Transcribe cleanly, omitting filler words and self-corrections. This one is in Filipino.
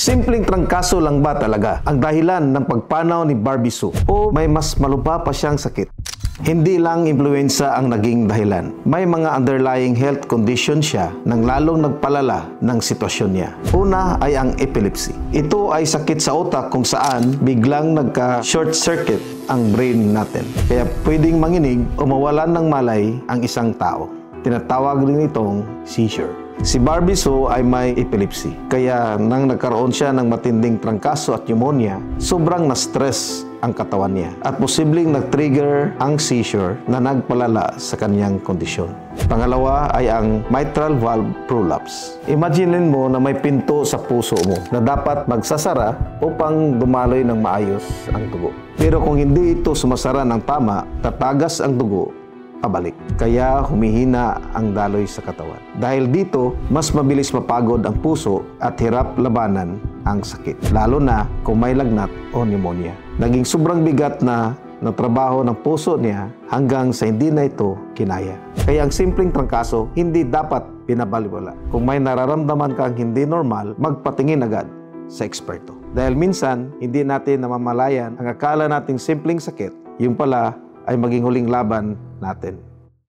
Simpleng trangkaso lang ba talaga ang dahilan ng pagpanaw ni Barbie Sue? O may mas malubha pa siyang sakit? Hindi lang impluwensa ang naging dahilan. May mga underlying health condition siya nang lalong nagpalala ng sitwasyon niya. Una ay ang epilepsy. Ito ay sakit sa utak kung saan biglang nagka-short circuit ang brain natin. Kaya pwedeng manginig o mawalan ng malay ang isang tao. Tinatawag rin itong seizure. Si Barbie Sue ay may epilepsy. Kaya nang nagkaroon siya ng matinding trangkaso at pneumonia, sobrang na-stress ang katawan niya at posibleng nag-trigger ang seizure na nagpalala sa kanyang kondisyon. Pangalawa ay ang mitral valve prolapse. Imaginin mo na may pinto sa puso mo na dapat magsasara upang dumaloy ng maayos ang dugo. Pero kung hindi ito sumasara ng tama, tatagas ang dugo pabalik. Kaya humihina ang daloy sa katawan. Dahil dito, mas mabilis mapagod ang puso at hirap labanan ang sakit. Lalo na kung may lagnat o pneumonia. Naging sobrang bigat na trabaho ng puso niya hanggang sa hindi na ito kinaya. Kaya ang simpleng trangkaso, hindi dapat pinabaliwala. Kung may nararamdaman kang hindi normal, magpatingin agad sa eksperto. Dahil minsan, hindi natin namamalayan ang akala nating simpleng sakit, yung pala ay maging huling laban natin.